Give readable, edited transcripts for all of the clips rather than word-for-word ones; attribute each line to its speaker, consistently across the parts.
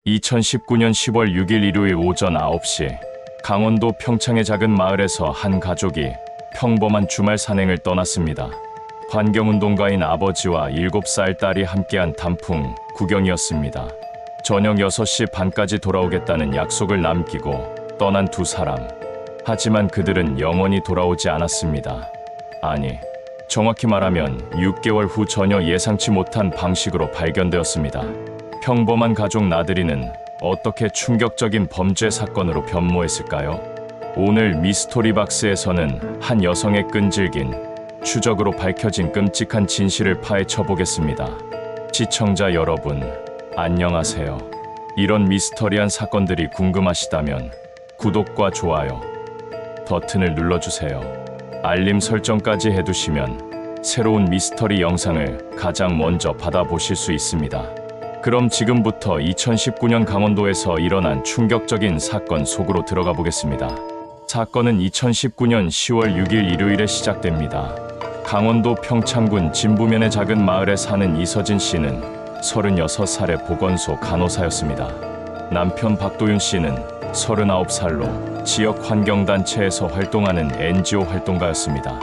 Speaker 1: 2019년 10월 6일 일요일 오전 9시 강원도 평창의 작은 마을에서 한 가족이 평범한 주말 산행을 떠났습니다. 환경운동가인 아버지와 7살 딸이 함께한 단풍 구경이었습니다. 저녁 6시 반까지 돌아오겠다는 약속을 남기고 떠난 두 사람. 하지만 그들은 영원히 돌아오지 않았습니다. 아니, 정확히 말하면 6개월 후 전혀 예상치 못한 방식으로 발견되었습니다. 평범한 가족 나들이는 어떻게 충격적인 범죄 사건으로 변모했을까요? 오늘 미스토리박스에서는 한 여성의 끈질긴 추적으로 밝혀진 끔찍한 진실을 파헤쳐 보겠습니다. 시청자 여러분, 안녕하세요. 이런 미스터리한 사건들이 궁금하시다면 구독과 좋아요 버튼을 눌러주세요. 알림 설정까지 해두시면 새로운 미스터리 영상을 가장 먼저 받아보실 수 있습니다. 그럼 지금부터 2019년 강원도에서 일어난 충격적인 사건 속으로 들어가 보겠습니다. 사건은 2019년 10월 6일 일요일에 시작됩니다. 강원도 평창군 진부면의 작은 마을에 사는 이서진 씨는 36살의 보건소 간호사였습니다. 남편 박도윤 씨는 39살로 지역 환경단체에서 활동하는 NGO 활동가였습니다.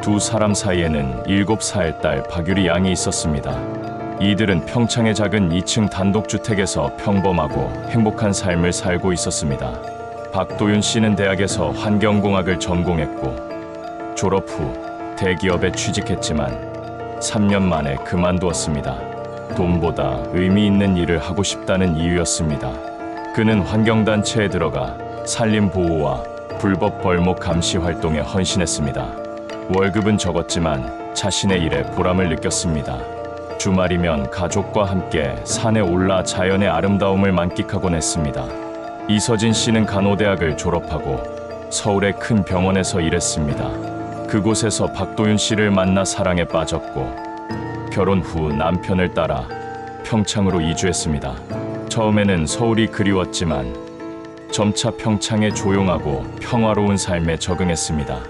Speaker 1: 두 사람 사이에는 7살 딸 박유리 양이 있었습니다. 이들은 평창의 작은 2층 단독주택에서 평범하고 행복한 삶을 살고 있었습니다. 박도윤 씨는 대학에서 환경공학을 전공했고 졸업 후 대기업에 취직했지만 3년 만에 그만두었습니다. 돈보다 의미 있는 일을 하고 싶다는 이유였습니다. 그는 환경단체에 들어가 산림보호와 불법 벌목 감시 활동에 헌신했습니다. 월급은 적었지만 자신의 일에 보람을 느꼈습니다. 주말이면 가족과 함께 산에 올라 자연의 아름다움을 만끽하곤 했습니다. 이서진 씨는 간호대학을 졸업하고 서울의 큰 병원에서 일했습니다. 그곳에서 박도윤 씨를 만나 사랑에 빠졌고 결혼 후 남편을 따라 평창으로 이주했습니다. 처음에는 서울이 그리웠지만 점차 평창의 조용하고 평화로운 삶에 적응했습니다.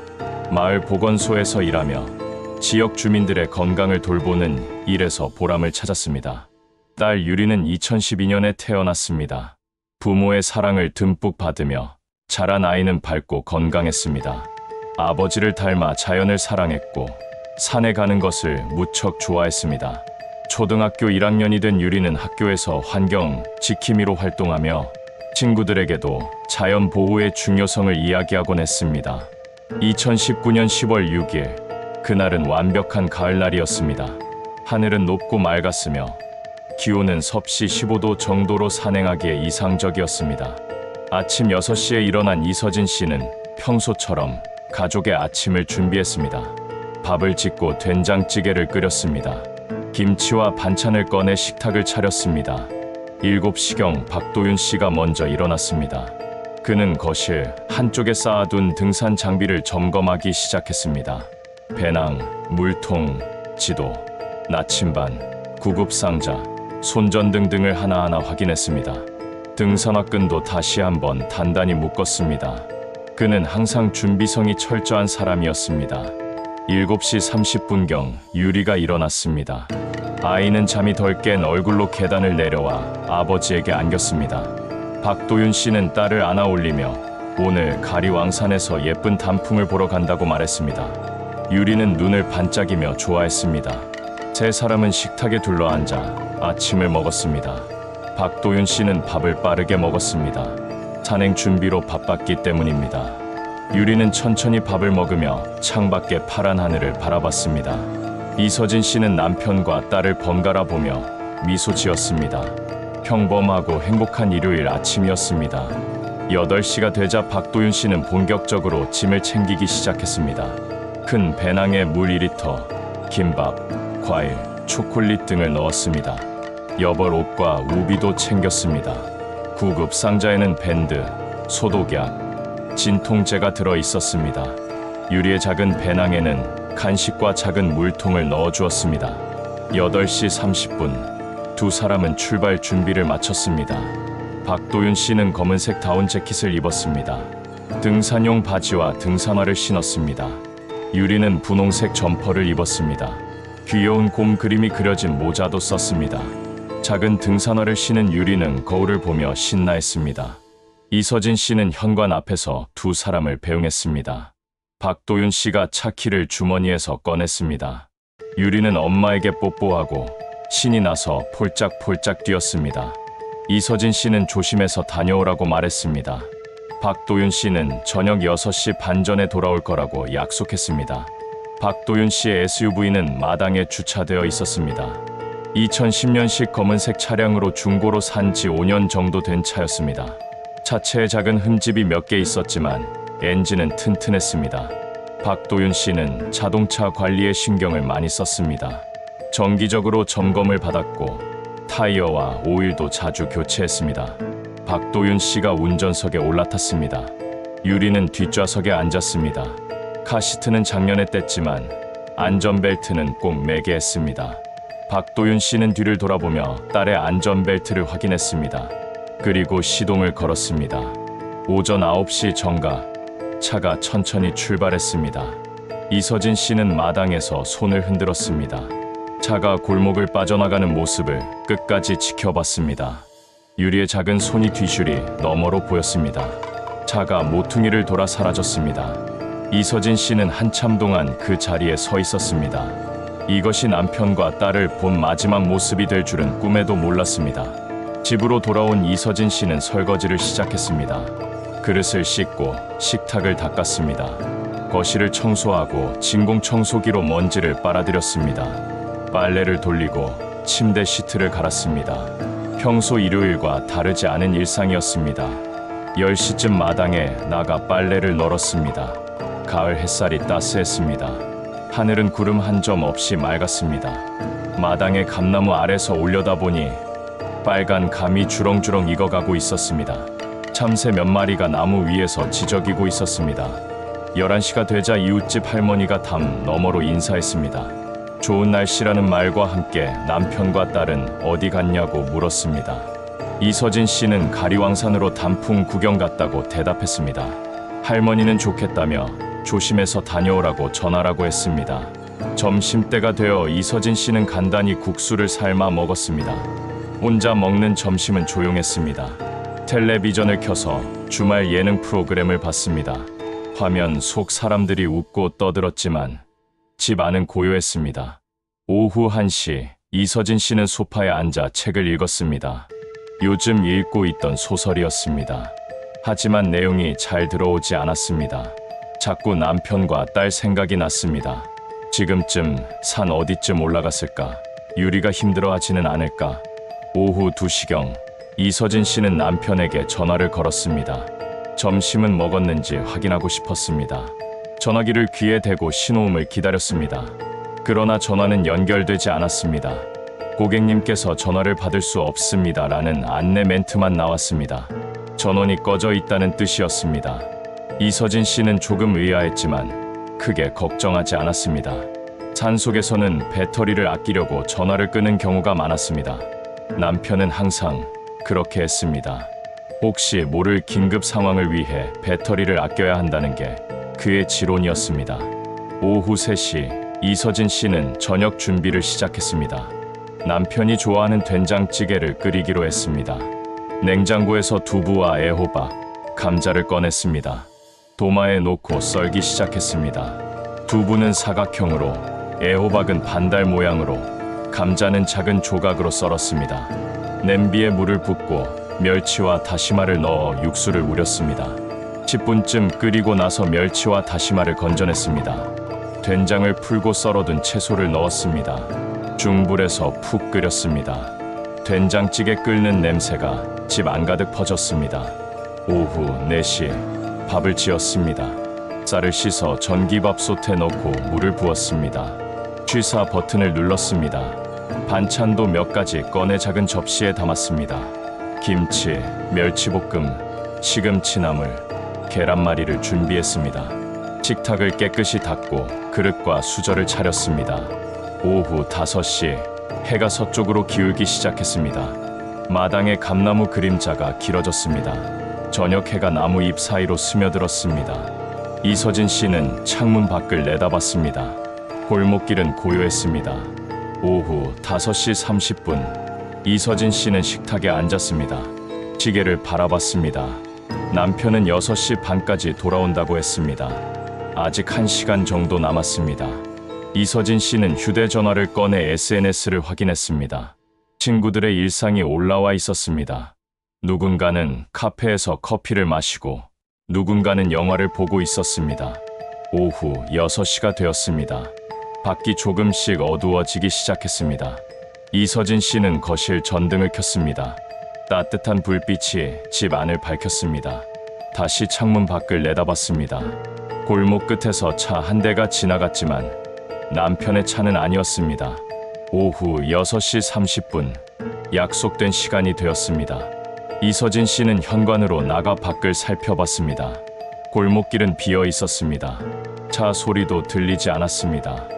Speaker 1: 마을 보건소에서 일하며 지역 주민들의 건강을 돌보는 일에서 보람을 찾았습니다. 딸 유리는 2012년에 태어났습니다. 부모의 사랑을 듬뿍 받으며 자란 아이는 밝고 건강했습니다. 아버지를 닮아 자연을 사랑했고 산에 가는 것을 무척 좋아했습니다. 초등학교 1학년이 된 유리는 학교에서 환경 지킴이로 활동하며 친구들에게도 자연 보호의 중요성을 이야기하곤 했습니다. 2019년 10월 6일 그날은 완벽한 가을날이었습니다. 하늘은 높고 맑았으며 기온은 섭씨 15도 정도로 산행하기에 이상적이었습니다. 아침 6시에 일어난 이서진 씨는 평소처럼 가족의 아침을 준비했습니다. 밥을 짓고 된장찌개를 끓였습니다. 김치와 반찬을 꺼내 식탁을 차렸습니다. 7시경 박도윤 씨가 먼저 일어났습니다. 그는 거실 한쪽에 쌓아둔 등산 장비를 점검하기 시작했습니다. 배낭, 물통, 지도, 나침반, 구급상자, 손전등 등을 하나하나 확인했습니다. 등산화끈도 다시 한번 단단히 묶었습니다. 그는 항상 준비성이 철저한 사람이었습니다. 7시 30분경 유리가 일어났습니다. 아이는 잠이 덜 깬 얼굴로 계단을 내려와 아버지에게 안겼습니다. 박도윤 씨는 딸을 안아 올리며 오늘 가리왕산에서 예쁜 단풍을 보러 간다고 말했습니다. 유리는 눈을 반짝이며 좋아했습니다. 세 사람은 식탁에 둘러앉아 아침을 먹었습니다. 박도윤 씨는 밥을 빠르게 먹었습니다. 산행 준비로 바빴기 때문입니다. 유리는 천천히 밥을 먹으며 창밖의 파란 하늘을 바라봤습니다. 이서진 씨는 남편과 딸을 번갈아 보며 미소 지었습니다. 평범하고 행복한 일요일 아침이었습니다. 8시가 되자 박도윤 씨는 본격적으로 짐을 챙기기 시작했습니다. 큰 배낭에 물 2리터, 김밥, 과일, 초콜릿 등을 넣었습니다. 여벌 옷과 우비도 챙겼습니다. 구급 상자에는 밴드, 소독약, 진통제가 들어 있었습니다. 유리의 작은 배낭에는 간식과 작은 물통을 넣어주었습니다. 8시 30분, 두 사람은 출발 준비를 마쳤습니다. 박도윤 씨는 검은색 다운 재킷을 입었습니다. 등산용 바지와 등산화를 신었습니다. 유리는 분홍색 점퍼를 입었습니다. 귀여운 곰 그림이 그려진 모자도 썼습니다. 작은 등산화를 신은 유리는 거울을 보며 신나했습니다. 이서진 씨는 현관 앞에서 두 사람을 배웅했습니다. 박도윤 씨가 차 키를 주머니에서 꺼냈습니다. 유리는 엄마에게 뽀뽀하고 신이 나서 폴짝폴짝 뛰었습니다. 이서진 씨는 조심해서 다녀오라고 말했습니다. 박도윤 씨는 저녁 6시 반 전에 돌아올 거라고 약속했습니다. 박도윤 씨의 SUV는 마당에 주차되어 있었습니다. 2010년식 검은색 차량으로 중고로 산 지 5년 정도 된 차였습니다. 차체에 작은 흠집이 몇 개 있었지만 엔진은 튼튼했습니다. 박도윤 씨는 자동차 관리에 신경을 많이 썼습니다. 정기적으로 점검을 받았고 타이어와 오일도 자주 교체했습니다. 박도윤 씨가 운전석에 올라탔습니다. 유리는 뒷좌석에 앉았습니다. 카시트는 작년에 뗐지만 안전벨트는 꼭 매게 했습니다. 박도윤 씨는 뒤를 돌아보며 딸의 안전벨트를 확인했습니다. 그리고 시동을 걸었습니다. 오전 9시 정각, 차가 천천히 출발했습니다. 이서진 씨는 마당에서 손을 흔들었습니다. 차가 골목을 빠져나가는 모습을 끝까지 지켜봤습니다. 유리의 작은 손이 뒤슈리 너머로 보였습니다. 차가 모퉁이를 돌아 사라졌습니다. 이서진 씨는 한참 동안 그 자리에 서 있었습니다. 이것이 남편과 딸을 본 마지막 모습이 될 줄은 꿈에도 몰랐습니다. 집으로 돌아온 이서진 씨는 설거지를 시작했습니다. 그릇을 씻고 식탁을 닦았습니다. 거실을 청소하고 진공청소기로 먼지를 빨아들였습니다. 빨래를 돌리고 침대 시트를 갈았습니다. 평소 일요일과 다르지 않은 일상이었습니다. 10시쯤 마당에 나가 빨래를 널었습니다. 가을 햇살이 따스했습니다. 하늘은 구름 한 점 없이 맑았습니다. 마당의 감나무 아래서 올려다보니 빨간 감이 주렁주렁 익어가고 있었습니다. 참새 몇 마리가 나무 위에서 지저귀고 있었습니다. 11시가 되자 이웃집 할머니가 담 너머로 인사했습니다. 좋은 날씨라는 말과 함께 남편과 딸은 어디 갔냐고 물었습니다. 이서진 씨는 가리왕산으로 단풍 구경 갔다고 대답했습니다. 할머니는 좋겠다며 조심해서 다녀오라고 전하라고 했습니다. 점심때가 되어 이서진 씨는 간단히 국수를 삶아 먹었습니다. 혼자 먹는 점심은 조용했습니다. 텔레비전을 켜서 주말 예능 프로그램을 봤습니다. 화면 속 사람들이 웃고 떠들었지만 집 안은 고요했습니다. 오후 1시 이서진 씨는 소파에 앉아 책을 읽었습니다. 요즘 읽고 있던 소설이었습니다. 하지만 내용이 잘 들어오지 않았습니다. 자꾸 남편과 딸 생각이 났습니다. 지금쯤 산 어디쯤 올라갔을까? 유리가 힘들어하지는 않을까? 오후 2시경 이서진 씨는 남편에게 전화를 걸었습니다. 점심은 먹었는지 확인하고 싶었습니다. 전화기를 귀에 대고 신호음을 기다렸습니다. 그러나 전화는 연결되지 않았습니다. 고객님께서 전화를 받을 수 없습니다. 라는 안내 멘트만 나왔습니다. 전원이 꺼져 있다는 뜻이었습니다. 이서진 씨는 조금 의아했지만 크게 걱정하지 않았습니다. 산속에서는 배터리를 아끼려고 전화를 끄는 경우가 많았습니다. 남편은 항상 그렇게 했습니다. 혹시 모를 긴급 상황을 위해 배터리를 아껴야 한다는 게 그의 지론이었습니다. 오후 3시 이서진 씨는 저녁 준비를 시작했습니다. 남편이 좋아하는 된장찌개를 끓이기로 했습니다. 냉장고에서 두부와 애호박, 감자를 꺼냈습니다. 도마에 놓고 썰기 시작했습니다. 두부는 사각형으로, 애호박은 반달 모양으로, 감자는 작은 조각으로 썰었습니다. 냄비에 물을 붓고 멸치와 다시마를 넣어 육수를 우렸습니다. 10분쯤 끓이고 나서 멸치와 다시마를 건져냈습니다. 된장을 풀고 썰어둔 채소를 넣었습니다. 중불에서 푹 끓였습니다. 된장찌개 끓는 냄새가 집 안가득 퍼졌습니다. 오후 4시 밥을 지었습니다. 쌀을 씻어 전기밥솥에 넣고 물을 부었습니다. 취사 버튼을 눌렀습니다. 반찬도 몇 가지 꺼내 작은 접시에 담았습니다. 김치, 멸치볶음, 시금치나물, 계란말이를 준비했습니다. 식탁을 깨끗이 닦고 그릇과 수저를 차렸습니다. 오후 5시 해가 서쪽으로 기울기 시작했습니다. 마당의 감나무 그림자가 길어졌습니다. 저녁 해가 나무 잎 사이로 스며들었습니다. 이서진 씨는 창문 밖을 내다봤습니다. 골목길은 고요했습니다. 오후 5시 30분 이서진 씨는 식탁에 앉았습니다. 시계를 바라봤습니다. 남편은 6시 반까지 돌아온다고 했습니다. 아직 1시간 정도 남았습니다. 이서진 씨는 휴대전화를 꺼내 SNS를 확인했습니다. 친구들의 일상이 올라와 있었습니다. 누군가는 카페에서 커피를 마시고 누군가는 영화를 보고 있었습니다. 오후 6시가 되었습니다. 밖이 조금씩 어두워지기 시작했습니다. 이서진 씨는 거실 전등을 켰습니다. 따뜻한 불빛이 집 안을 밝혔습니다. 다시 창문 밖을 내다봤습니다. 골목 끝에서 차 한 대가 지나갔지만 남편의 차는 아니었습니다. 오후 6시 30분, 약속된 시간이 되었습니다. 이서진 씨는 현관으로 나가 밖을 살펴봤습니다. 골목길은 비어 있었습니다. 차 소리도 들리지 않았습니다.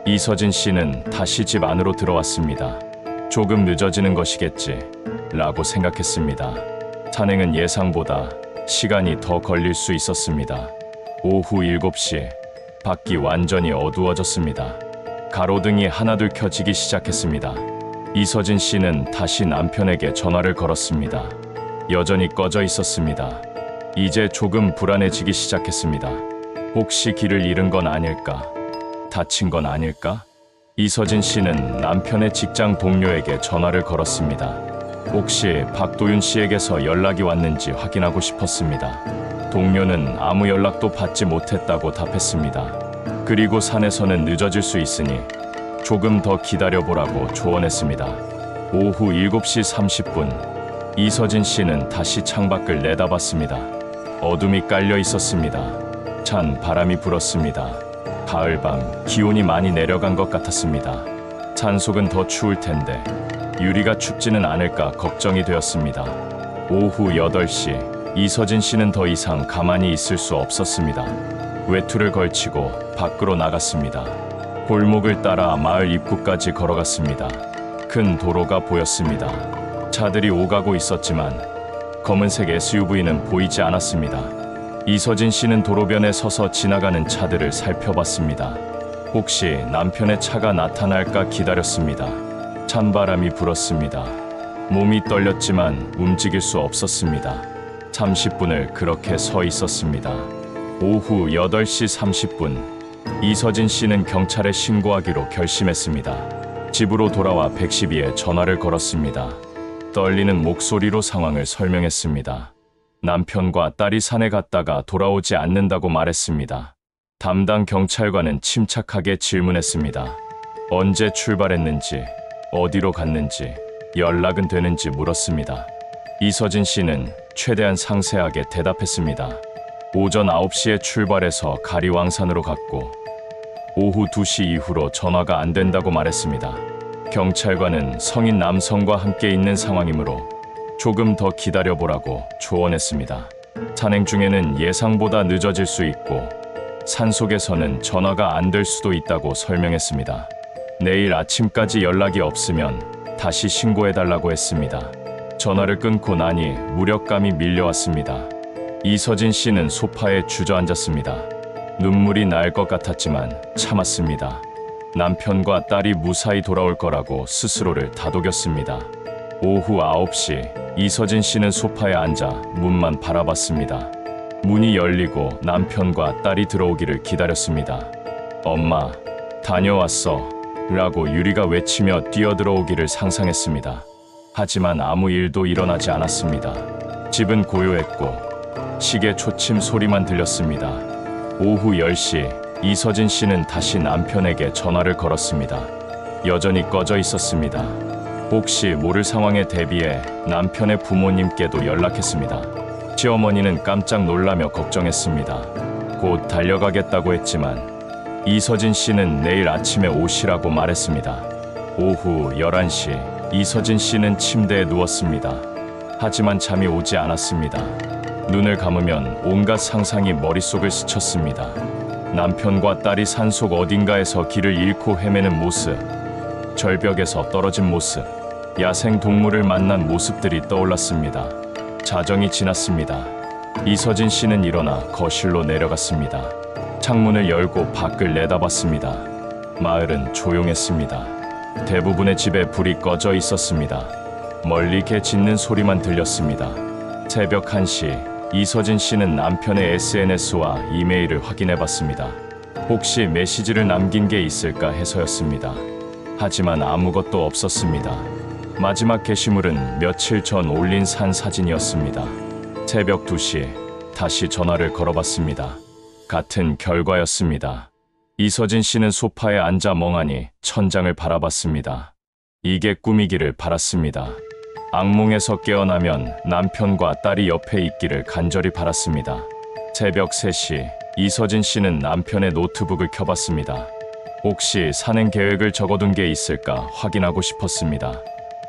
Speaker 1: 이서진 씨는 다시 집 안으로 들어왔습니다. 조금 늦어지는 것이겠지 라고 생각했습니다. 산행은 예상보다 시간이 더 걸릴 수 있었습니다. 오후 7시, 밖이 완전히 어두워졌습니다. 가로등이 하나둘 켜지기 시작했습니다. 이서진 씨는 다시 남편에게 전화를 걸었습니다. 여전히 꺼져 있었습니다. 이제 조금 불안해지기 시작했습니다. 혹시 길을 잃은 건 아닐까? 다친 건 아닐까? 이서진 씨는 남편의 직장 동료에게 전화를 걸었습니다. 혹시 박도윤 씨에게서 연락이 왔는지 확인하고 싶었습니다. 동료는 아무 연락도 받지 못했다고 답했습니다. 그리고 산에서는 늦어질 수 있으니 조금 더 기다려보라고 조언했습니다. 오후 7시 30분, 이서진 씨는 다시 창밖을 내다봤습니다. 어둠이 깔려 있었습니다. 찬 바람이 불었습니다. 가을밤, 기온이 많이 내려간 것 같았습니다. 산속은 더 추울 텐데 유리가 춥지는 않을까 걱정이 되었습니다. 오후 8시, 이서진 씨는 더 이상 가만히 있을 수 없었습니다. 외투를 걸치고 밖으로 나갔습니다. 골목을 따라 마을 입구까지 걸어갔습니다. 큰 도로가 보였습니다. 차들이 오가고 있었지만 검은색 SUV는 보이지 않았습니다. 이서진 씨는 도로변에 서서 지나가는 차들을 살펴봤습니다. 혹시 남편의 차가 나타날까 기다렸습니다. 찬바람이 불었습니다. 몸이 떨렸지만 움직일 수 없었습니다. 30분을 그렇게 서 있었습니다. 오후 8시 30분, 이서진 씨는 경찰에 신고하기로 결심했습니다. 집으로 돌아와 112에 전화를 걸었습니다. 떨리는 목소리로 상황을 설명했습니다. 남편과 딸이 산에 갔다가 돌아오지 않는다고 말했습니다. 담당 경찰관은 침착하게 질문했습니다. 언제 출발했는지, 어디로 갔는지, 연락은 되는지 물었습니다. 이서진 씨는 최대한 상세하게 대답했습니다. 오전 9시에 출발해서 가리왕산으로 갔고 오후 2시 이후로 전화가 안 된다고 말했습니다. 경찰관은 성인 남성과 함께 있는 상황이므로 조금 더 기다려보라고 조언했습니다. 산행 중에는 예상보다 늦어질 수 있고 산속에서는 전화가 안 될 수도 있다고 설명했습니다. 내일 아침까지 연락이 없으면 다시 신고해달라고 했습니다. 전화를 끊고 나니 무력감이 밀려왔습니다. 이서진 씨는 소파에 주저앉았습니다. 눈물이 날 것 같았지만 참았습니다. 남편과 딸이 무사히 돌아올 거라고 스스로를 다독였습니다. 오후 9시, 이서진 씨는 소파에 앉아 문만 바라봤습니다. 문이 열리고 남편과 딸이 들어오기를 기다렸습니다. 엄마, 다녀왔어 라고 유리가 외치며 뛰어들어오기를 상상했습니다. 하지만 아무 일도 일어나지 않았습니다. 집은 고요했고 시계 초침 소리만 들렸습니다. 오후 10시, 이서진 씨는 다시 남편에게 전화를 걸었습니다. 여전히 꺼져 있었습니다. 혹시 모를 상황에 대비해 남편의 부모님께도 연락했습니다. 시어머니는 깜짝 놀라며 걱정했습니다. 곧 달려가겠다고 했지만 이서진 씨는 내일 아침에 오시라고 말했습니다. 오후 11시, 이서진 씨는 침대에 누웠습니다. 하지만 잠이 오지 않았습니다. 눈을 감으면 온갖 상상이 머릿속을 스쳤습니다. 남편과 딸이 산속 어딘가에서 길을 잃고 헤매는 모습, 절벽에서 떨어진 모습, 야생 동물을 만난 모습들이 떠올랐습니다. 자정이 지났습니다. 이서진 씨는 일어나 거실로 내려갔습니다. 창문을 열고 밖을 내다봤습니다. 마을은 조용했습니다. 대부분의 집에 불이 꺼져 있었습니다. 멀리 개 짖는 소리만 들렸습니다. 새벽 1시, 이서진 씨는 남편의 SNS와 이메일을 확인해봤습니다. 혹시 메시지를 남긴 게 있을까 해서였습니다. 하지만 아무것도 없었습니다. 마지막 게시물은 며칠 전 올린 산 사진이었습니다. 새벽 2시, 다시 전화를 걸어봤습니다. 같은 결과였습니다. 이서진 씨는 소파에 앉아 멍하니 천장을 바라봤습니다. 이게 꿈이기를 바랐습니다. 악몽에서 깨어나면 남편과 딸이 옆에 있기를 간절히 바랐습니다. 새벽 3시, 이서진 씨는 남편의 노트북을 켜봤습니다. 혹시 산행 계획을 적어둔 게 있을까 확인하고 싶었습니다.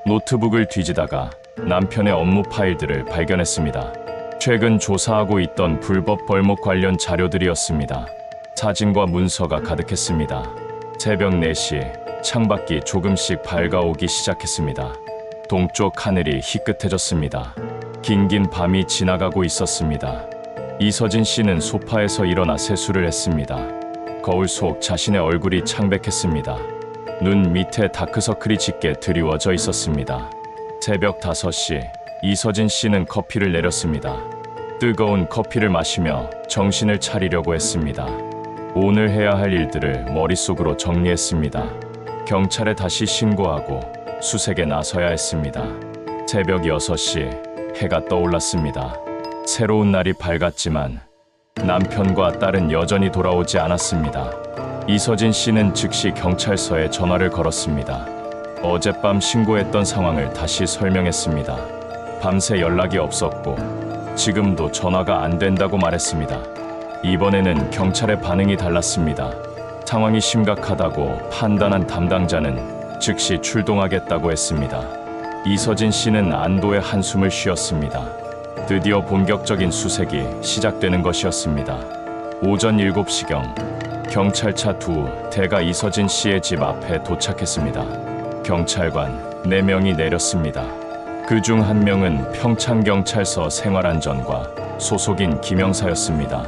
Speaker 1: 노트북을 뒤지다가 남편의 업무 파일들을 발견했습니다. 최근 조사하고 있던 불법 벌목 관련 자료들이었습니다. 사진과 문서가 가득했습니다. 새벽 4시, 창밖이 조금씩 밝아오기 시작했습니다. 동쪽 하늘이 희끗해졌습니다. 긴긴 밤이 지나가고 있었습니다. 이서진 씨는 소파에서 일어나 세수를 했습니다. 거울 속 자신의 얼굴이 창백했습니다. 눈 밑에 다크서클이 짙게 드리워져 있었습니다. 새벽 5시, 이서진 씨는 커피를 내렸습니다. 뜨거운 커피를 마시며 정신을 차리려고 했습니다. 오늘 해야 할 일들을 머릿속으로 정리했습니다. 경찰에 다시 신고하고 수색에 나서야 했습니다. 새벽 6시, 해가 떠올랐습니다. 새로운 날이 밝았지만 남편과 딸은 여전히 돌아오지 않았습니다. 이서진 씨는 즉시 경찰서에 전화를 걸었습니다. 어젯밤 신고했던 상황을 다시 설명했습니다. 밤새 연락이 없었고 지금도 전화가 안 된다고 말했습니다. 이번에는 경찰의 반응이 달랐습니다. 상황이 심각하다고 판단한 담당자는 즉시 출동하겠다고 했습니다. 이서진 씨는 안도의 한숨을 쉬었습니다. 드디어 본격적인 수색이 시작되는 것이었습니다. 오전 7시경 경찰차 2대가 이서진 씨의 집 앞에 도착했습니다. 경찰관 4명이 내렸습니다. 그중 1명은 평창경찰서 생활안전과 소속인 김영사였습니다.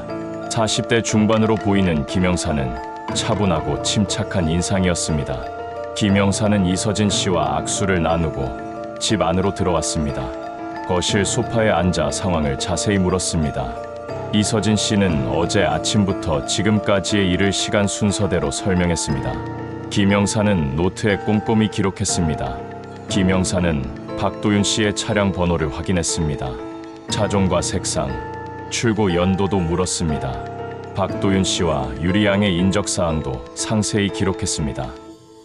Speaker 1: 40대 중반으로 보이는 김영사는 차분하고 침착한 인상이었습니다. 김영사는 이서진 씨와 악수를 나누고 집 안으로 들어왔습니다. 거실 소파에 앉아 상황을 자세히 물었습니다. 이서진 씨는 어제 아침부터 지금까지의 일을 시간 순서대로 설명했습니다. 김영사는 노트에 꼼꼼히 기록했습니다. 김영사는 박도윤 씨의 차량 번호를 확인했습니다. 차종과 색상, 출고 연도도 물었습니다. 박도윤 씨와 유리 양의 인적사항도 상세히 기록했습니다.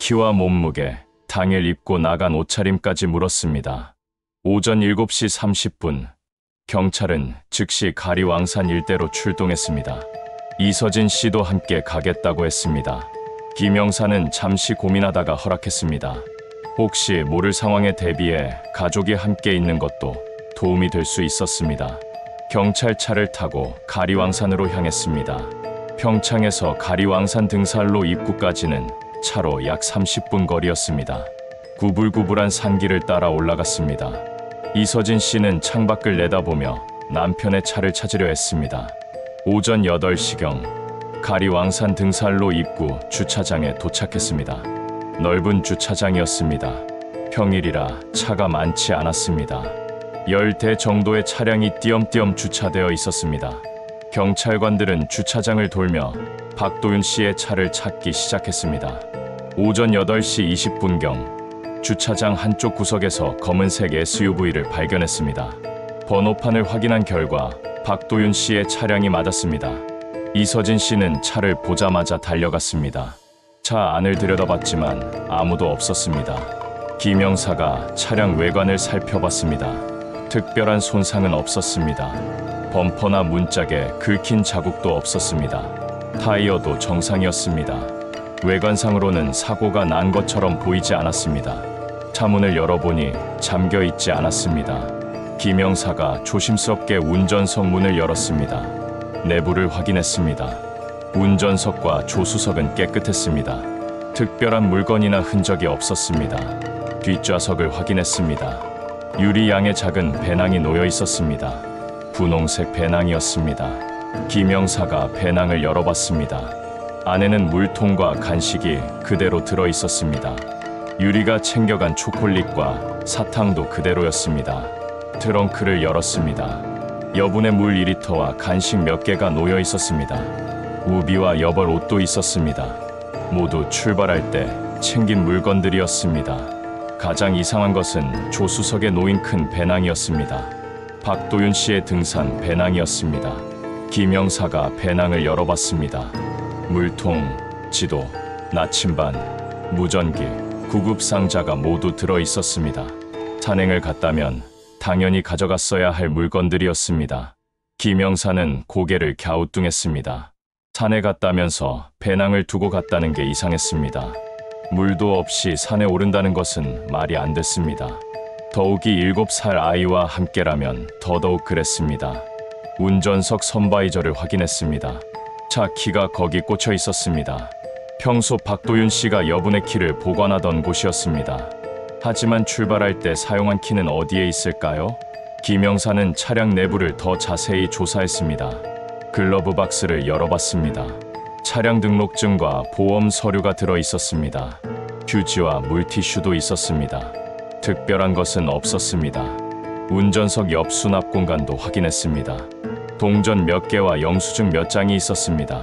Speaker 1: 키와 몸무게, 당일 입고 나간 옷차림까지 물었습니다. 오전 7시 30분, 경찰은 즉시 가리왕산 일대로 출동했습니다. 이서진 씨도 함께 가겠다고 했습니다. 김영사는 잠시 고민하다가 허락했습니다. 혹시 모를 상황에 대비해 가족이 함께 있는 것도 도움이 될 수 있었습니다. 경찰차를 타고 가리왕산으로 향했습니다. 평창에서 가리왕산 등산로 입구까지는 차로 약 30분 거리였습니다. 구불구불한 산길을 따라 올라갔습니다. 이서진 씨는 창밖을 내다보며 남편의 차를 찾으려 했습니다. 오전 8시경 가리왕산 등산로 입구 주차장에 도착했습니다. 넓은 주차장이었습니다. 평일이라 차가 많지 않았습니다. 10대 정도의 차량이 띄엄띄엄 주차되어 있었습니다. 경찰관들은 주차장을 돌며 박도윤 씨의 차를 찾기 시작했습니다. 오전 8시 20분경 주차장 한쪽 구석에서 검은색 SUV를 발견했습니다. 번호판을 확인한 결과 박도윤 씨의 차량이 맞았습니다. 이서진 씨는 차를 보자마자 달려갔습니다. 차 안을 들여다봤지만 아무도 없었습니다. 김영사가 차량 외관을 살펴봤습니다. 특별한 손상은 없었습니다. 범퍼나 문짝에 긁힌 자국도 없었습니다. 타이어도 정상이었습니다. 외관상으로는 사고가 난 것처럼 보이지 않았습니다. 차문을 열어보니 잠겨 있지 않았습니다. 김영사가 조심스럽게 운전석 문을 열었습니다. 내부를 확인했습니다. 운전석과 조수석은 깨끗했습니다. 특별한 물건이나 흔적이 없었습니다. 뒷좌석을 확인했습니다. 유리 양의 작은 배낭이 놓여 있었습니다. 분홍색 배낭이었습니다. 김영사가 배낭을 열어봤습니다. 안에는 물통과 간식이 그대로 들어 있었습니다. 유리가 챙겨간 초콜릿과 사탕도 그대로였습니다. 트렁크를 열었습니다. 여분의 물 2리터와 간식 몇 개가 놓여 있었습니다. 우비와 여벌 옷도 있었습니다. 모두 출발할 때 챙긴 물건들이었습니다. 가장 이상한 것은 조수석에 놓인 큰 배낭이었습니다. 박도윤 씨의 등산 배낭이었습니다. 김영사가 배낭을 열어봤습니다. 물통, 지도, 나침반, 무전기, 구급상자가 모두 들어 있었습니다. 산행을 갔다면 당연히 가져갔어야 할 물건들이었습니다. 김영사는 고개를 갸우뚱했습니다. 산에 갔다면서 배낭을 두고 갔다는 게 이상했습니다. 물도 없이 산에 오른다는 것은 말이 안 됐습니다. 더욱이 7살 아이와 함께라면 더더욱 그랬습니다. 운전석 선바이저를 확인했습니다. 차 키가 거기 꽂혀 있었습니다. 평소 박도윤 씨가 여분의 키를 보관하던 곳이었습니다. 하지만 출발할 때 사용한 키는 어디에 있을까요? 김영사는 차량 내부를 더 자세히 조사했습니다. 글러브 박스를 열어봤습니다. 차량 등록증과 보험 서류가 들어 있었습니다. 휴지와 물티슈도 있었습니다. 특별한 것은 없었습니다. 운전석 옆 수납 공간도 확인했습니다. 동전 몇 개와 영수증 몇 장이 있었습니다.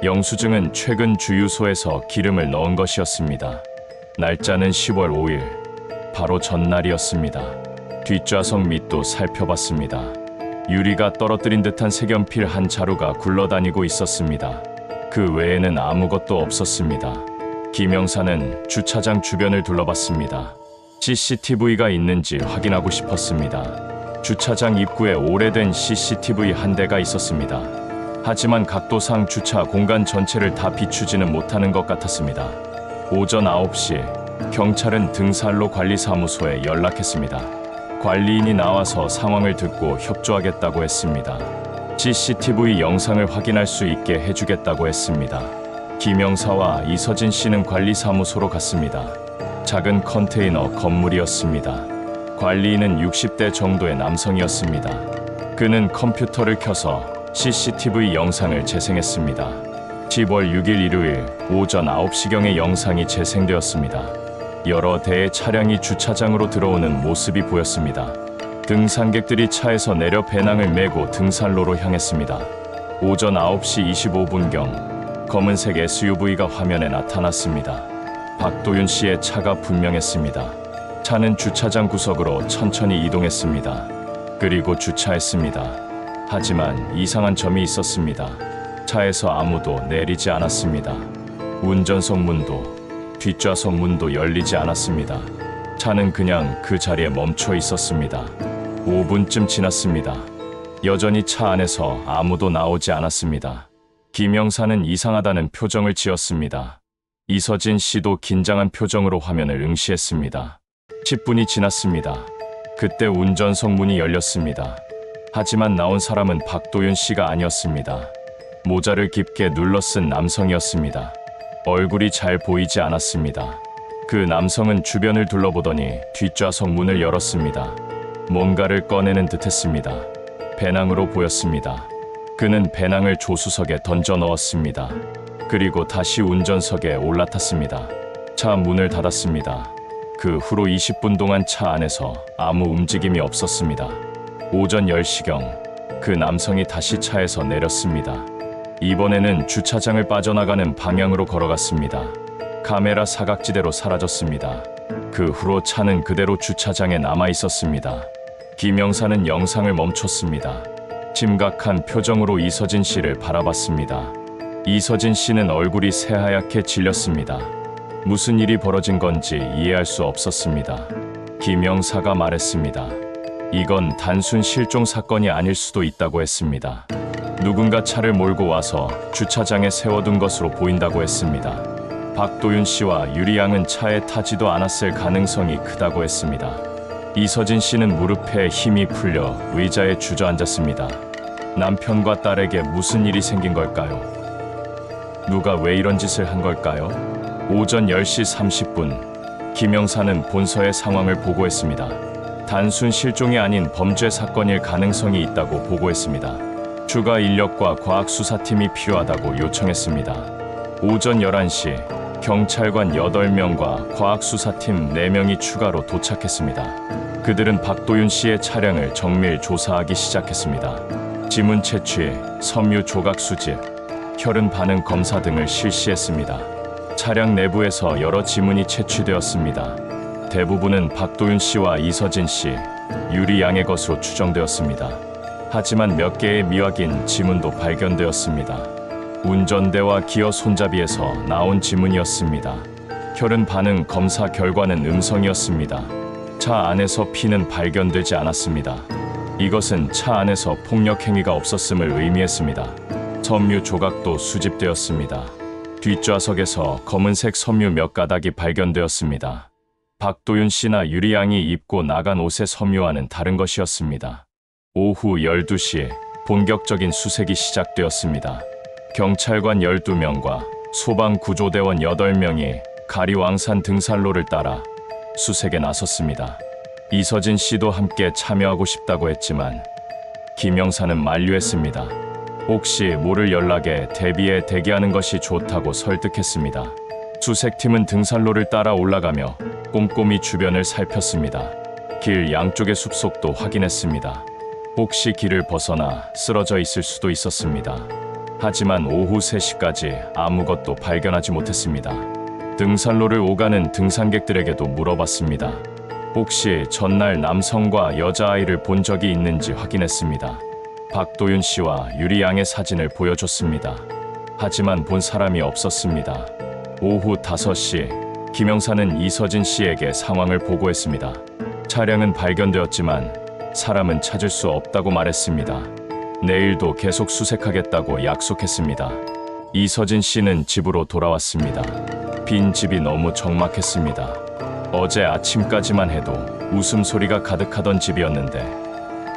Speaker 1: 영수증은 최근 주유소에서 기름을 넣은 것이었습니다. 날짜는 10월 5일, 바로 전날이었습니다. 뒷좌석 밑도 살펴봤습니다. 유리가 떨어뜨린 듯한 색연필 한 자루가 굴러다니고 있었습니다. 그 외에는 아무것도 없었습니다. 김영사는 주차장 주변을 둘러봤습니다. CCTV가 있는지 확인하고 싶었습니다. 주차장 입구에 오래된 CCTV 한 대가 있었습니다. 하지만 각도상 주차 공간 전체를 다 비추지는 못하는 것 같았습니다. 오전 9시 경찰은 등산로 관리사무소에 연락했습니다. 관리인이 나와서 상황을 듣고 협조하겠다고 했습니다. CCTV 영상을 확인할 수 있게 해주겠다고 했습니다. 김영사와 이서진 씨는 관리사무소로 갔습니다. 작은 컨테이너 건물이었습니다. 관리인은 60대 정도의 남성이었습니다. 그는 컴퓨터를 켜서 CCTV 영상을 재생했습니다. 10월 6일 일요일 오전 9시경의 영상이 재생되었습니다. 여러 대의 차량이 주차장으로 들어오는 모습이 보였습니다. 등산객들이 차에서 내려 배낭을 메고 등산로로 향했습니다. 오전 9시 25분경 검은색 SUV가 화면에 나타났습니다. 박도윤 씨의 차가 분명했습니다. 차는 주차장 구석으로 천천히 이동했습니다. 그리고 주차했습니다. 하지만 이상한 점이 있었습니다. 차에서 아무도 내리지 않았습니다. 운전석 문도, 뒷좌석 문도 열리지 않았습니다. 차는 그냥 그 자리에 멈춰 있었습니다. 5분쯤 지났습니다. 여전히 차 안에서 아무도 나오지 않았습니다. 김영사는 이상하다는 표정을 지었습니다. 이서진 씨도 긴장한 표정으로 화면을 응시했습니다. 10분이 지났습니다. 그때 운전석 문이 열렸습니다. 하지만 나온 사람은 박도윤 씨가 아니었습니다. 모자를 깊게 눌러 쓴 남성이었습니다. 얼굴이 잘 보이지 않았습니다. 그 남성은 주변을 둘러보더니 뒷좌석 문을 열었습니다. 뭔가를 꺼내는 듯했습니다. 배낭으로 보였습니다. 그는 배낭을 조수석에 던져 넣었습니다. 그리고 다시 운전석에 올라탔습니다. 차 문을 닫았습니다. 그 후로 20분 동안 차 안에서 아무 움직임이 없었습니다. 오전 10시경 그 남성이 다시 차에서 내렸습니다. 이번에는 주차장을 빠져나가는 방향으로 걸어갔습니다. 카메라 사각지대로 사라졌습니다. 그 후로 차는 그대로 주차장에 남아 있었습니다. 김영사는 영상을 멈췄습니다. 심각한 표정으로 이서진 씨를 바라봤습니다. 이서진 씨는 얼굴이 새하얗게 질렸습니다. 무슨 일이 벌어진 건지 이해할 수 없었습니다. 김영사가 말했습니다. 이건 단순 실종 사건이 아닐 수도 있다고 했습니다. 누군가 차를 몰고 와서 주차장에 세워둔 것으로 보인다고 했습니다. 박도윤 씨와 유리 양은 차에 타지도 않았을 가능성이 크다고 했습니다. 이서진 씨는 무릎에 힘이 풀려 의자에 주저앉았습니다. 남편과 딸에게 무슨 일이 생긴 걸까요? 누가 왜 이런 짓을 한 걸까요? 오전 10시 30분 김영사는 본서의 상황을 보고했습니다. 단순 실종이 아닌 범죄 사건일 가능성이 있다고 보고했습니다. 추가 인력과 과학수사팀이 필요하다고 요청했습니다. 오전 11시 경찰관 8명과 과학수사팀 4명이 추가로 도착했습니다. 그들은 박도윤 씨의 차량을 정밀 조사하기 시작했습니다. 지문 채취, 섬유 조각 수집, 혈흔 반응 검사 등을 실시했습니다. 차량 내부에서 여러 지문이 채취되었습니다. 대부분은 박도윤 씨와 이서진 씨, 유리 양의 것으로 추정되었습니다. 하지만 몇 개의 미확인 지문도 발견되었습니다. 운전대와 기어 손잡이에서 나온 지문이었습니다. 혈흔 반응 검사 결과는 음성이었습니다. 차 안에서 피는 발견되지 않았습니다. 이것은 차 안에서 폭력 행위가 없었음을 의미했습니다. 섬유 조각도 수집되었습니다. 뒷좌석에서 검은색 섬유 몇 가닥이 발견되었습니다. 박도윤 씨나 유리 양이 입고 나간 옷의 섬유와는 다른 것이었습니다. 오후 12시에 본격적인 수색이 시작되었습니다. 경찰관 12명과 소방구조대원 8명이 가리왕산 등산로를 따라 수색에 나섰습니다. 이서진 씨도 함께 참여하고 싶다고 했지만 김영사는 만류했습니다. 혹시 모를 연락에 대기하는 것이 좋다고 설득했습니다. 수색팀은 등산로를 따라 올라가며 꼼꼼히 주변을 살폈습니다. 길 양쪽의 숲속도 확인했습니다. 혹시 길을 벗어나 쓰러져 있을 수도 있었습니다. 하지만 오후 3시까지 아무것도 발견하지 못했습니다. 등산로를 오가는 등산객들에게도 물어봤습니다. 혹시 전날 남성과 여자아이를 본 적이 있는지 확인했습니다. 박도윤 씨와 유리 양의 사진을 보여줬습니다. 하지만 본 사람이 없었습니다. 오후 5시, 김영사는 이서진 씨에게 상황을 보고했습니다. 차량은 발견되었지만 사람은 찾을 수 없다고 말했습니다. 내일도 계속 수색하겠다고 약속했습니다. 이서진 씨는 집으로 돌아왔습니다. 빈 집이 너무 적막했습니다. 어제 아침까지만 해도 웃음소리가 가득하던 집이었는데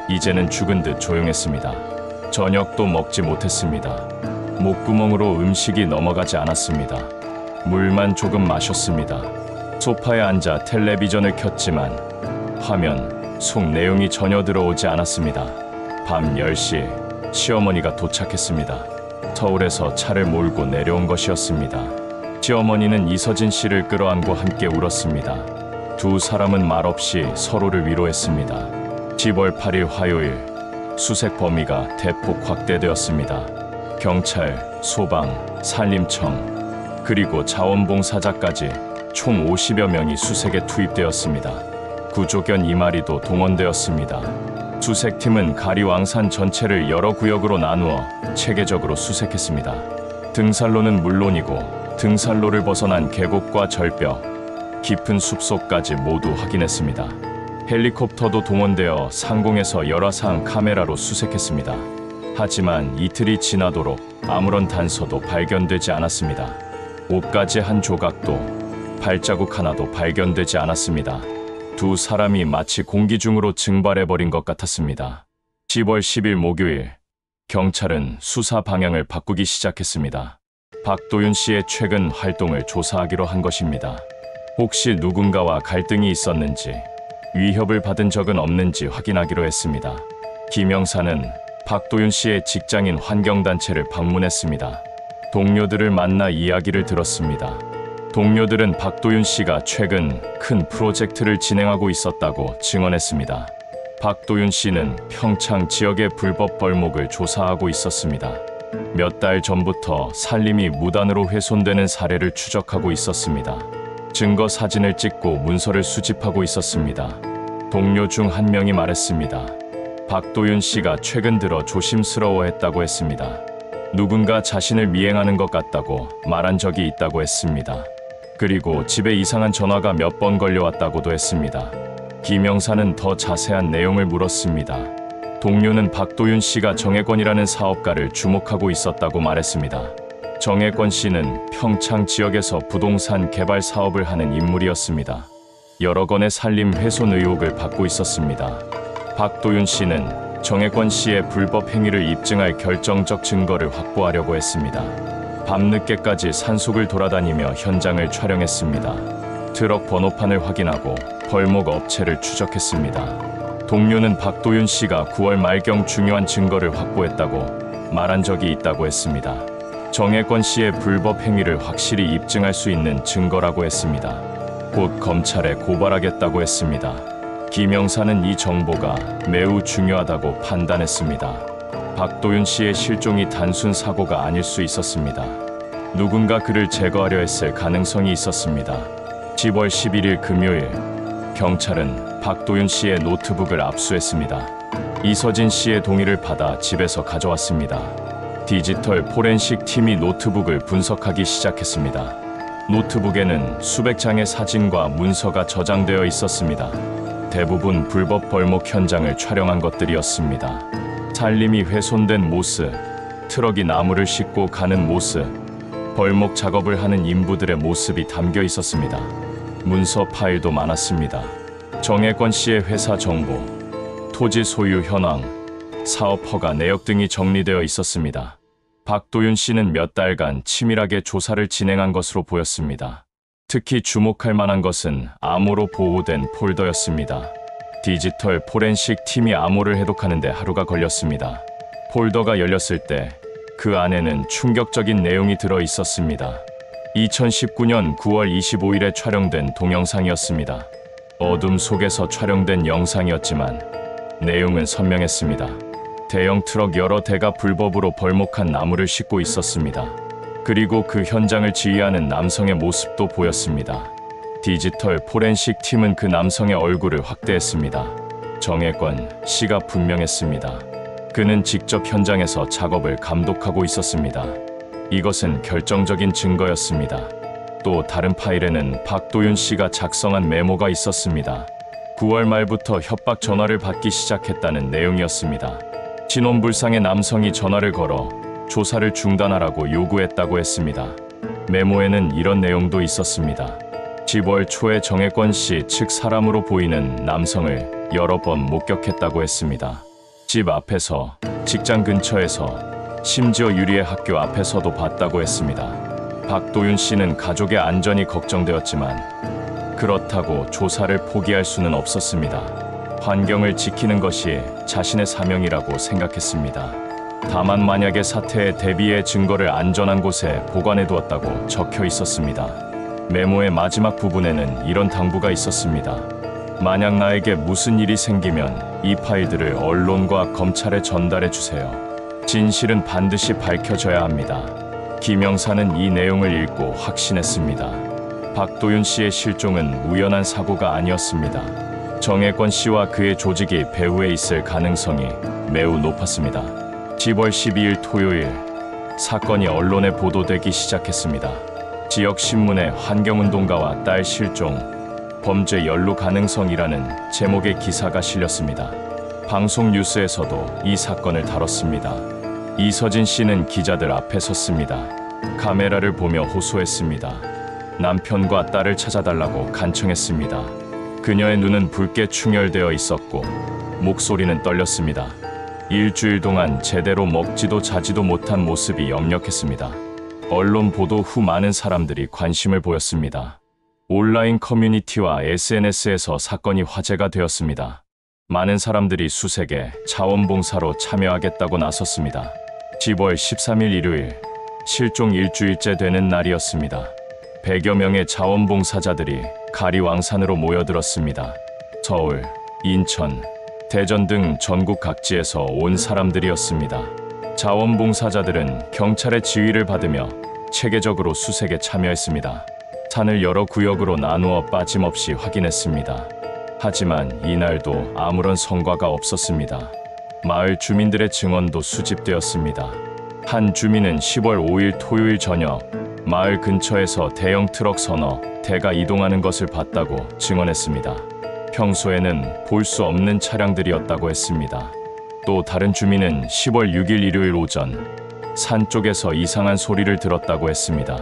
Speaker 1: 이제는 죽은 듯 조용했습니다. 저녁도 먹지 못했습니다. 목구멍으로 음식이 넘어가지 않았습니다. 물만 조금 마셨습니다. 소파에 앉아 텔레비전을 켰지만 화면, 속 내용이 전혀 들어오지 않았습니다. 밤 10시 시어머니가 도착했습니다. 서울에서 차를 몰고 내려온 것이었습니다. 시어머니는 이서진 씨를 끌어안고 함께 울었습니다. 두 사람은 말없이 서로를 위로했습니다. 10월 8일 화요일, 수색 범위가 대폭 확대되었습니다. 경찰, 소방, 산림청, 그리고 자원봉사자까지 총 50여 명이 수색에 투입되었습니다. 구조견 2마리도 동원되었습니다. 수색팀은 가리왕산 전체를 여러 구역으로 나누어 체계적으로 수색했습니다. 등산로는 물론이고 등산로를 벗어난 계곡과 절벽, 깊은 숲속까지 모두 확인했습니다. 헬리콥터도 동원되어 상공에서 열화상 카메라로 수색했습니다. 하지만 이틀이 지나도록 아무런 단서도 발견되지 않았습니다. 옷가지 한 조각도, 발자국 하나도 발견되지 않았습니다. 두 사람이 마치 공기 중으로 증발해버린 것 같았습니다. 10월 10일 목요일, 경찰은 수사 방향을 바꾸기 시작했습니다. 박도윤 씨의 최근 활동을 조사하기로 한 것입니다. 혹시 누군가와 갈등이 있었는지, 위협을 받은 적은 없는지 확인하기로 했습니다. 김영사는 박도윤 씨의 직장인 환경단체를 방문했습니다. 동료들을 만나 이야기를 들었습니다. 동료들은 박도윤 씨가 최근 큰 프로젝트를 진행하고 있었다고 증언했습니다. 박도윤 씨는 평창 지역의 불법 벌목을 조사하고 있었습니다. 몇 달 전부터 산림이 무단으로 훼손되는 사례를 추적하고 있었습니다. 증거 사진을 찍고 문서를 수집하고 있었습니다. 동료 중 한 명이 말했습니다. 박도윤 씨가 최근 들어 조심스러워했다고 했습니다. 누군가 자신을 미행하는 것 같다고 말한 적이 있다고 했습니다. 그리고 집에 이상한 전화가 몇 번 걸려왔다고도 했습니다. 김영사는 더 자세한 내용을 물었습니다. 동료는 박도윤 씨가 정혜권이라는 사업가를 주목하고 있었다고 말했습니다. 정혜권 씨는 평창 지역에서 부동산 개발 사업을 하는 인물이었습니다. 여러 건의 산림 훼손 의혹을 받고 있었습니다. 박도윤 씨는 정혜권 씨의 불법 행위를 입증할 결정적 증거를 확보하려고 했습니다. 밤늦게까지 산속을 돌아다니며 현장을 촬영했습니다. 트럭 번호판을 확인하고 벌목 업체를 추적했습니다. 동료는 박도윤 씨가 9월 말경 중요한 증거를 확보했다고 말한 적이 있다고 했습니다. 정혜권 씨의 불법 행위를 확실히 입증할 수 있는 증거라고 했습니다. 곧 검찰에 고발하겠다고 했습니다. 김 형사는 이 정보가 매우 중요하다고 판단했습니다. 박도윤 씨의 실종이 단순 사고가 아닐 수 있었습니다. 누군가 그를 제거하려 했을 가능성이 있었습니다. 10월 11일 금요일, 경찰은 박도윤 씨의 노트북을 압수했습니다. 이서진 씨의 동의를 받아 집에서 가져왔습니다. 디지털 포렌식 팀이 노트북을 분석하기 시작했습니다. 노트북에는 수백 장의 사진과 문서가 저장되어 있었습니다. 대부분 불법 벌목 현장을 촬영한 것들이었습니다. 살림이 훼손된 모습, 트럭이 나무를 싣고 가는 모습, 벌목 작업을 하는 인부들의 모습이 담겨 있었습니다. 문서 파일도 많았습니다. 정혜권 씨의 회사 정보, 토지 소유 현황, 사업 허가 내역 등이 정리되어 있었습니다. 박도윤 씨는 몇 달간 치밀하게 조사를 진행한 것으로 보였습니다. 특히 주목할 만한 것은 암호로 보호된 폴더였습니다. 디지털 포렌식 팀이 암호를 해독하는 데 하루가 걸렸습니다. 폴더가 열렸을 때 그 안에는 충격적인 내용이 들어 있었습니다. 2019년 9월 25일에 촬영된 동영상이었습니다. 어둠 속에서 촬영된 영상이었지만 내용은 선명했습니다. 대형 트럭 여러 대가 불법으로 벌목한 나무를 싣고 있었습니다. 그리고 그 현장을 지휘하는 남성의 모습도 보였습니다. 디지털 포렌식 팀은 그 남성의 얼굴을 확대했습니다. 정혜권 씨가 분명했습니다. 그는 직접 현장에서 작업을 감독하고 있었습니다. 이것은 결정적인 증거였습니다. 또 다른 파일에는 박도윤 씨가 작성한 메모가 있었습니다. 9월 말부터 협박 전화를 받기 시작했다는 내용이었습니다. 신혼불상의 남성이 전화를 걸어 조사를 중단하라고 요구했다고 했습니다. 메모에는 이런 내용도 있었습니다. 10월 초에 정혜권 씨 측 사람으로 보이는 남성을 여러 번 목격했다고 했습니다. 집 앞에서, 직장 근처에서, 심지어 유리의 학교 앞에서도 봤다고 했습니다. 박도윤 씨는 가족의 안전이 걱정되었지만 그렇다고 조사를 포기할 수는 없었습니다. 환경을 지키는 것이 자신의 사명이라고 생각했습니다. 다만 만약에 사태에 대비해 증거를 안전한 곳에 보관해 두었다고 적혀 있었습니다. 메모의 마지막 부분에는 이런 당부가 있었습니다. 만약 나에게 무슨 일이 생기면 이 파일들을 언론과 검찰에 전달해 주세요. 진실은 반드시 밝혀져야 합니다. 김 형사는 이 내용을 읽고 확신했습니다. 박도윤 씨의 실종은 우연한 사고가 아니었습니다. 정혜권 씨와 그의 조직이 배후에 있을 가능성이 매우 높았습니다. 10월 12일 토요일, 사건이 언론에 보도되기 시작했습니다. 지역 신문에 환경운동가와 딸 실종, 범죄 연루 가능성이라는 제목의 기사가 실렸습니다. 방송 뉴스에서도 이 사건을 다뤘습니다. 이서진 씨는 기자들 앞에 섰습니다. 카메라를 보며 호소했습니다. 남편과 딸을 찾아달라고 간청했습니다. 그녀의 눈은 붉게 충혈되어 있었고 목소리는 떨렸습니다. 일주일 동안 제대로 먹지도 자지도 못한 모습이 역력했습니다. 언론 보도 후 많은 사람들이 관심을 보였습니다. 온라인 커뮤니티와 SNS에서 사건이 화제가 되었습니다. 많은 사람들이 수색에 자원봉사로 참여하겠다고 나섰습니다. 10월 13일 일요일, 실종 일주일째 되는 날이었습니다. 100여 명의 자원봉사자들이 가리왕산으로 모여들었습니다. 서울, 인천, 대전 등 전국 각지에서 온 사람들이었습니다. 자원봉사자들은 경찰의 지휘를 받으며 체계적으로 수색에 참여했습니다. 산을 여러 구역으로 나누어 빠짐없이 확인했습니다. 하지만 이날도 아무런 성과가 없었습니다. 마을 주민들의 증언도 수집되었습니다. 한 주민은 10월 5일 토요일 저녁 마을 근처에서 대형 트럭 서너 대가 이동하는 것을 봤다고 증언했습니다. 평소에는 볼 수 없는 차량들이었다고 했습니다. 또 다른 주민은 10월 6일 일요일 오전 산 쪽에서 이상한 소리를 들었다고 했습니다.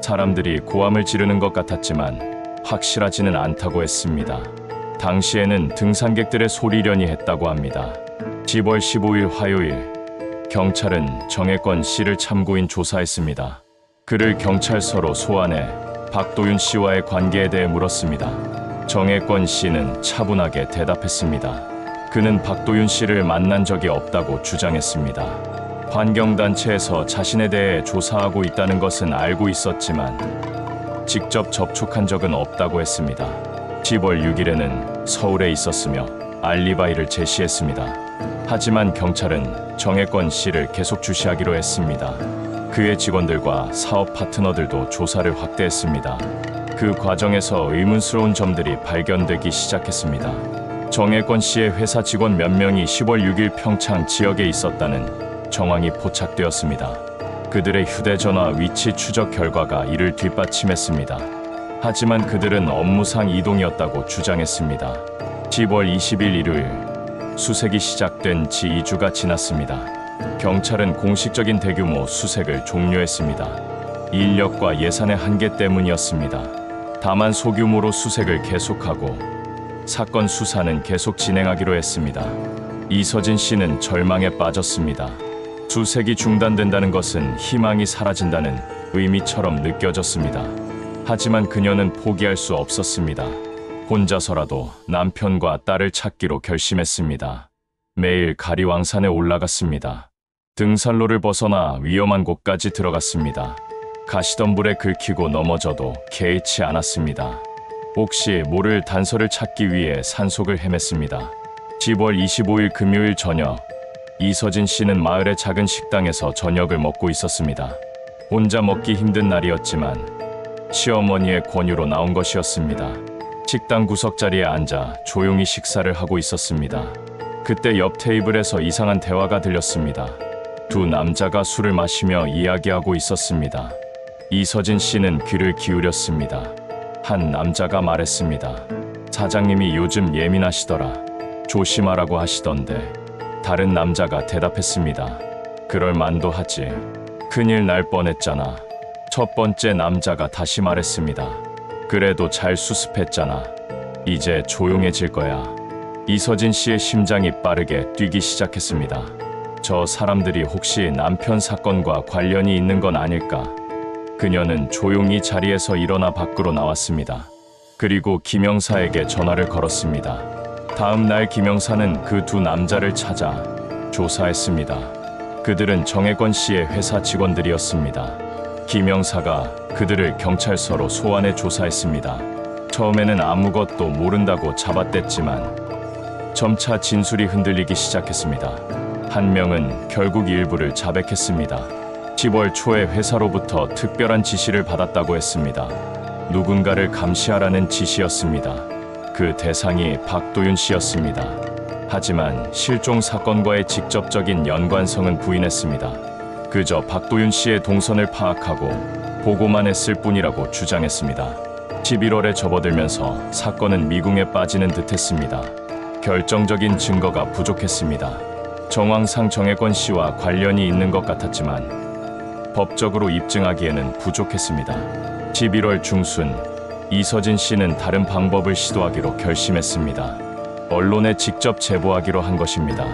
Speaker 1: 사람들이 고함을 지르는 것 같았지만 확실하지는 않다고 했습니다. 당시에는 등산객들의 소리려니 했다고 합니다. 10월 15일 화요일, 경찰은 정혜권 씨를 참고인 조사했습니다. 그를 경찰서로 소환해 박도윤 씨와의 관계에 대해 물었습니다. 정혜권 씨는 차분하게 대답했습니다. 그는 박도윤 씨를 만난 적이 없다고 주장했습니다. 환경단체에서 자신에 대해 조사하고 있다는 것은 알고 있었지만 직접 접촉한 적은 없다고 했습니다. 10월 6일에는 서울에 있었으며 알리바이를 제시했습니다. 하지만 경찰은 정혜권 씨를 계속 주시하기로 했습니다. 그의 직원들과 사업 파트너들도 조사를 확대했습니다. 그 과정에서 의문스러운 점들이 발견되기 시작했습니다. 정혜권 씨의 회사 직원 몇 명이 10월 6일 평창 지역에 있었다는 정황이 포착되었습니다. 그들의 휴대전화 위치 추적 결과가 이를 뒷받침했습니다. 하지만 그들은 업무상 이동이었다고 주장했습니다. 10월 20일 일요일, 수색이 시작된 지 2주가 지났습니다. 경찰은 공식적인 대규모 수색을 종료했습니다. 인력과 예산의 한계 때문이었습니다. 다만 소규모로 수색을 계속하고 사건 수사는 계속 진행하기로 했습니다. 이서진 씨는 절망에 빠졌습니다. 수색이 중단된다는 것은 희망이 사라진다는 의미처럼 느껴졌습니다. 하지만 그녀는 포기할 수 없었습니다. 혼자서라도 남편과 딸을 찾기로 결심했습니다. 매일 가리왕산에 올라갔습니다. 등산로를 벗어나 위험한 곳까지 들어갔습니다. 가시덤 불에 긁히고 넘어져도 개의치 않았습니다. 혹시 모를 단서를 찾기 위해 산속을 헤맸습니다. 10월 25일 금요일 저녁, 이서진 씨는 마을의 작은 식당에서 저녁을 먹고 있었습니다. 혼자 먹기 힘든 날이었지만 시어머니의 권유로 나온 것이었습니다. 식당 구석자리에 앉아 조용히 식사를 하고 있었습니다. 그때 옆 테이블에서 이상한 대화가 들렸습니다. 두 남자가 술을 마시며 이야기하고 있었습니다. 이서진 씨는 귀를 기울였습니다. 한 남자가 말했습니다. 사장님이 요즘 예민하시더라. 조심하라고 하시던데. 다른 남자가 대답했습니다. 그럴 만도 하지. 큰일 날 뻔했잖아. 첫 번째 남자가 다시 말했습니다. 그래도 잘 수습했잖아. 이제 조용해질 거야. 이서진 씨의 심장이 빠르게 뛰기 시작했습니다. 저 사람들이 혹시 남편 사건과 관련이 있는 건 아닐까? 그녀는 조용히 자리에서 일어나 밖으로 나왔습니다. 그리고 김영사에게 전화를 걸었습니다. 다음 날 김영사는 그 두 남자를 찾아 조사했습니다. 그들은 정혜권 씨의 회사 직원들이었습니다. 김영사가 그들을 경찰서로 소환해 조사했습니다. 처음에는 아무것도 모른다고 잡아댔지만 점차 진술이 흔들리기 시작했습니다. 한 명은 결국 일부를 자백했습니다. 10월 초에 회사로부터 특별한 지시를 받았다고 했습니다. 누군가를 감시하라는 지시였습니다. 그 대상이 박도윤 씨였습니다. 하지만 실종 사건과의 직접적인 연관성은 부인했습니다. 그저 박도윤 씨의 동선을 파악하고 보고만 했을 뿐이라고 주장했습니다. 11월에 접어들면서 사건은 미궁에 빠지는 듯했습니다. 결정적인 증거가 부족했습니다. 정황상 정혜권 씨와 관련이 있는 것 같았지만 법적으로 입증하기에는 부족했습니다. 11월 중순, 이서진 씨는 다른 방법을 시도하기로 결심했습니다. 언론에 직접 제보하기로 한 것입니다.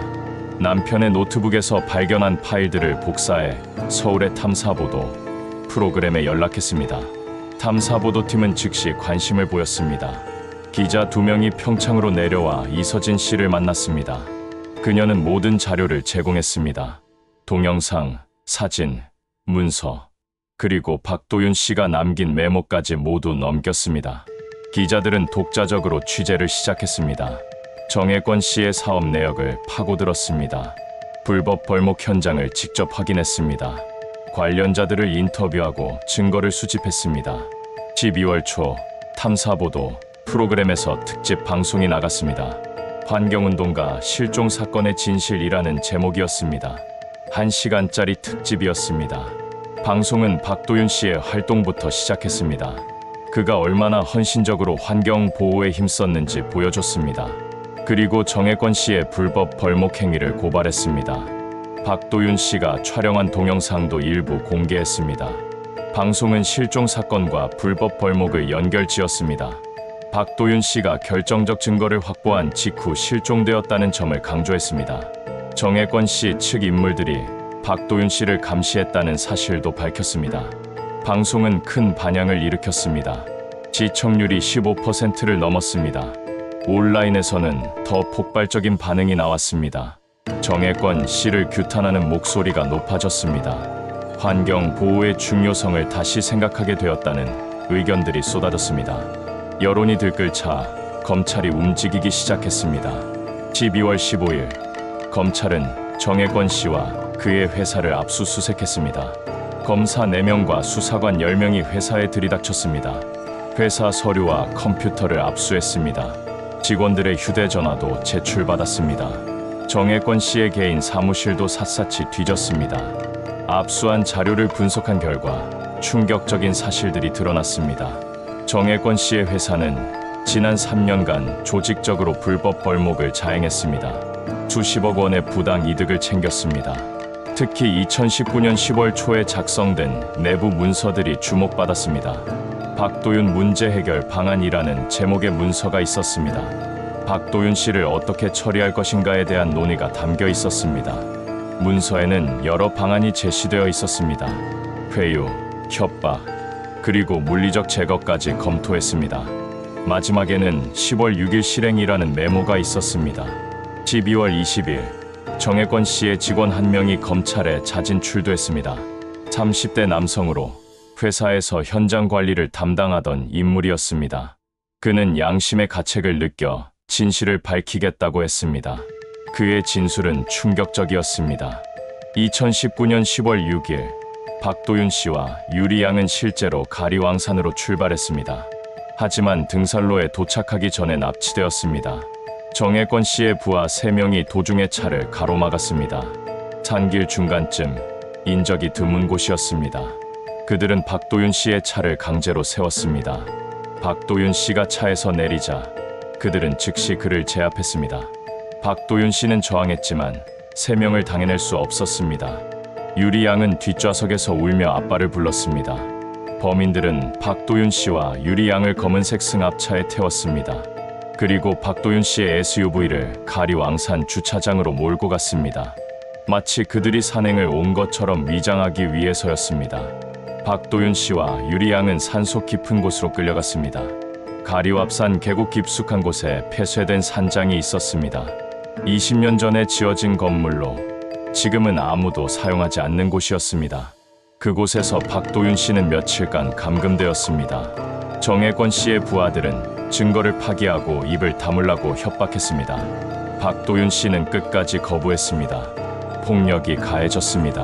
Speaker 1: 남편의 노트북에서 발견한 파일들을 복사해 서울의 탐사보도 프로그램에 연락했습니다. 탐사보도팀은 즉시 관심을 보였습니다. 기자 2명이 평창으로 내려와 이서진 씨를 만났습니다. 그녀는 모든 자료를 제공했습니다. 동영상, 사진, 문서, 그리고 박도윤 씨가 남긴 메모까지 모두 넘겼습니다. 기자들은 독자적으로 취재를 시작했습니다. 정혜권 씨의 사업 내역을 파고들었습니다. 불법 벌목 현장을 직접 확인했습니다. 관련자들을 인터뷰하고 증거를 수집했습니다. 12월 초 탐사보도 프로그램에서 특집 방송이 나갔습니다. 환경운동가 실종 사건의 진실이라는 제목이었습니다. 1시간짜리 특집이었습니다. 방송은 박도윤 씨의 활동부터 시작했습니다. 그가 얼마나 헌신적으로 환경 보호에 힘썼는지 보여줬습니다. 그리고 정혜권 씨의 불법 벌목 행위를 고발했습니다. 박도윤 씨가 촬영한 동영상도 일부 공개했습니다. 방송은 실종 사건과 불법 벌목을 연결지었습니다. 박도윤 씨가 결정적 증거를 확보한 직후 실종되었다는 점을 강조했습니다. 정혜권 씨 측 인물들이 박도윤 씨를 감시했다는 사실도 밝혔습니다. 방송은 큰 반향을 일으켰습니다. 시청률이 15%를 넘었습니다. 온라인에서는 더 폭발적인 반응이 나왔습니다. 정혜권 씨를 규탄하는 목소리가 높아졌습니다. 환경 보호의 중요성을 다시 생각하게 되었다는 의견들이 쏟아졌습니다. 여론이 들끓자 검찰이 움직이기 시작했습니다. 12월 15일 검찰은 정혜권 씨와 그의 회사를 압수수색했습니다. 검사 4명과 수사관 10명이 회사에 들이닥쳤습니다. 회사 서류와 컴퓨터를 압수했습니다. 직원들의 휴대전화도 제출받았습니다. 정혜권 씨의 개인 사무실도 샅샅이 뒤졌습니다. 압수한 자료를 분석한 결과 충격적인 사실들이 드러났습니다. 정혜권 씨의 회사는 지난 3년간 조직적으로 불법 벌목을 자행했습니다. 수십억 원의 부당 이득을 챙겼습니다. 특히 2019년 10월 초에 작성된 내부 문서들이 주목받았습니다. 박도윤 문제 해결 방안이라는 제목의 문서가 있었습니다. 박도윤 씨를 어떻게 처리할 것인가에 대한 논의가 담겨 있었습니다. 문서에는 여러 방안이 제시되어 있었습니다. 회유, 협박, 그리고 물리적 제거까지 검토했습니다. 마지막에는 10월 6일 실행이라는 메모가 있었습니다. 12월 20일 정혜권 씨의 직원 1명이 검찰에 자진 출두했습니다. 30대 남성으로 회사에서 현장 관리를 담당하던 인물이었습니다. 그는 양심의 가책을 느껴 진실을 밝히겠다고 했습니다. 그의 진술은 충격적이었습니다. 2019년 10월 6일 박도윤 씨와 유리 양은 실제로 가리왕산으로 출발했습니다. 하지만 등산로에 도착하기 전에 납치되었습니다. 정혜권 씨의 부하 3명이 도중에 차를 가로막았습니다. 산길 중간쯤 인적이 드문 곳이었습니다. 그들은 박도윤 씨의 차를 강제로 세웠습니다. 박도윤 씨가 차에서 내리자 그들은 즉시 그를 제압했습니다. 박도윤 씨는 저항했지만 3명을 당해낼 수 없었습니다. 유리 양은 뒷좌석에서 울며 아빠를 불렀습니다. 범인들은 박도윤 씨와 유리 양을 검은색 승합차에 태웠습니다. 그리고 박도윤 씨의 SUV를 가리왕산 주차장으로 몰고 갔습니다. 마치 그들이 산행을 온 것처럼 위장하기 위해서였습니다. 박도윤 씨와 유리 양은 산속 깊은 곳으로 끌려갔습니다. 가리왑산 계곡 깊숙한 곳에 폐쇄된 산장이 있었습니다. 20년 전에 지어진 건물로 지금은 아무도 사용하지 않는 곳이었습니다. 그곳에서 박도윤 씨는 며칠간 감금되었습니다. 정혜권 씨의 부하들은 증거를 파기하고 입을 다물라고 협박했습니다. 박도윤 씨는 끝까지 거부했습니다. 폭력이 가해졌습니다.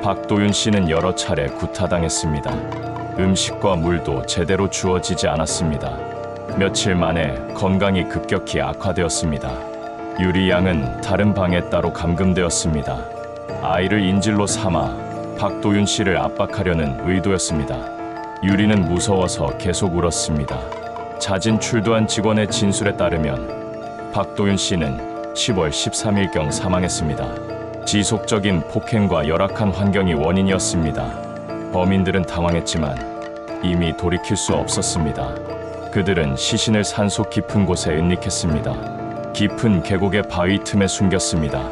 Speaker 1: 박도윤 씨는 여러 차례 구타당했습니다. 음식과 물도 제대로 주어지지 않았습니다. 며칠 만에 건강이 급격히 악화되었습니다. 유리 양은 다른 방에 따로 감금되었습니다. 아이를 인질로 삼아 박도윤 씨를 압박하려는 의도였습니다. 유리는 무서워서 계속 울었습니다. 자진 출두한 직원의 진술에 따르면 박도윤 씨는 10월 13일경 사망했습니다. 지속적인 폭행과 열악한 환경이 원인이었습니다. 범인들은 당황했지만 이미 돌이킬 수 없었습니다. 그들은 시신을 산속 깊은 곳에 은닉했습니다. 깊은 계곡의 바위 틈에 숨겼습니다.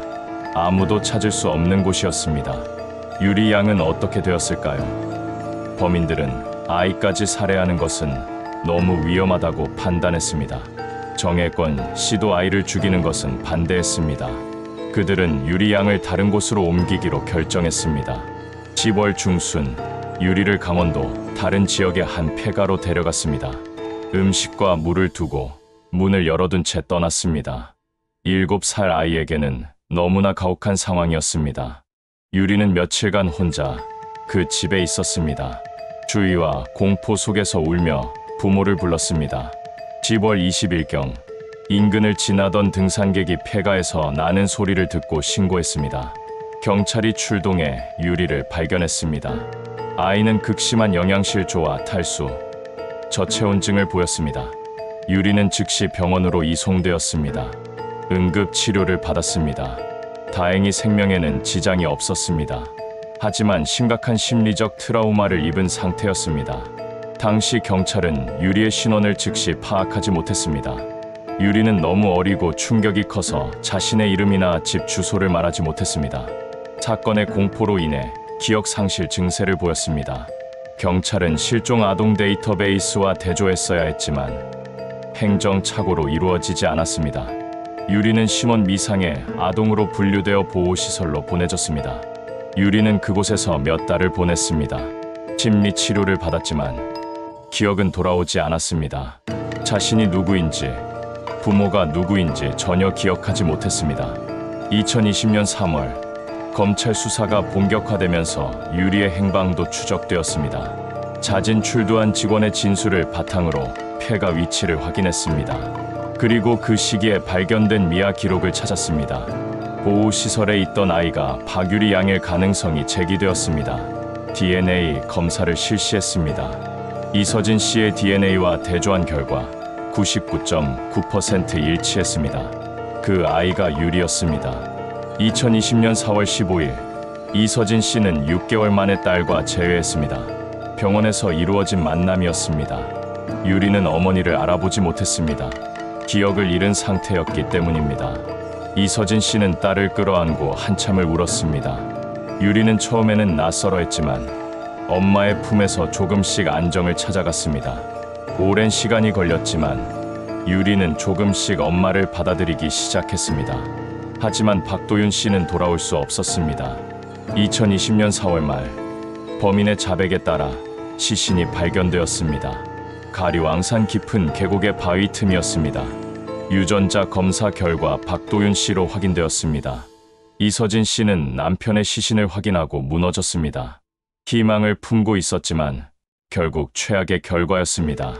Speaker 1: 아무도 찾을 수 없는 곳이었습니다. 유리 양은 어떻게 되었을까요? 범인들은 아이까지 살해하는 것은 너무 위험하다고 판단했습니다. 정혜권 씨도 아이를 죽이는 것은 반대했습니다. 그들은 유리 양을 다른 곳으로 옮기기로 결정했습니다. 10월 중순 유리를 강원도 다른 지역의 한 폐가로 데려갔습니다. 음식과 물을 두고 문을 열어둔 채 떠났습니다. 7살 아이에게는 너무나 가혹한 상황이었습니다. 유리는 며칠간 혼자 그 집에 있었습니다. 주의와 공포 속에서 울며 부모를 불렀습니다. 10월 20일경 인근을 지나던 등산객이 폐가에서 나는 소리를 듣고 신고했습니다. 경찰이 출동해 유리를 발견했습니다. 아이는 극심한 영양실조와 탈수, 저체온증을 보였습니다. 유리는 즉시 병원으로 이송되었습니다. 응급 치료를 받았습니다. 다행히 생명에는 지장이 없었습니다. 하지만 심각한 심리적 트라우마를 입은 상태였습니다. 당시 경찰은 유리의 신원을 즉시 파악하지 못했습니다. 유리는 너무 어리고 충격이 커서 자신의 이름이나 집 주소를 말하지 못했습니다. 사건의 공포로 인해 기억 상실 증세를 보였습니다. 경찰은 실종 아동 데이터베이스와 대조했어야 했지만 행정착오로 이루어지지 않았습니다. 유리는 심원 미상의 아동으로 분류되어 보호시설로 보내졌습니다. 유리는 그곳에서 몇 달을 보냈습니다. 심리 치료를 받았지만 기억은 돌아오지 않았습니다. 자신이 누구인지, 부모가 누구인지 전혀 기억하지 못했습니다. 2020년 3월 검찰 수사가 본격화되면서 유리의 행방도 추적되었습니다. 자진 출두한 직원의 진술을 바탕으로 폐가 위치를 확인했습니다. 그리고 그 시기에 발견된 미아 기록을 찾았습니다. 보호시설에 있던 아이가 박유리 양일 가능성이 제기되었습니다. DNA 검사를 실시했습니다. 이서진 씨의 DNA와 대조한 결과 99.9% 일치했습니다. 그 아이가 유리였습니다. 2020년 4월 15일 이서진 씨는 6개월 만에 딸과 재회했습니다. 병원에서 이루어진 만남이었습니다. 유리는 어머니를 알아보지 못했습니다. 기억을 잃은 상태였기 때문입니다. 이서진 씨는 딸을 끌어안고 한참을 울었습니다. 유리는 처음에는 낯설어했지만 엄마의 품에서 조금씩 안정을 찾아갔습니다. 오랜 시간이 걸렸지만 유리는 조금씩 엄마를 받아들이기 시작했습니다. 하지만 박도윤 씨는 돌아올 수 없었습니다. 2020년 4월 말 범인의 자백에 따라 시신이 발견되었습니다. 가리왕산 깊은 계곡의 바위 틈이었습니다. 유전자 검사 결과 박도윤 씨로 확인되었습니다. 이서진 씨는 남편의 시신을 확인하고 무너졌습니다. 희망을 품고 있었지만 결국 최악의 결과였습니다.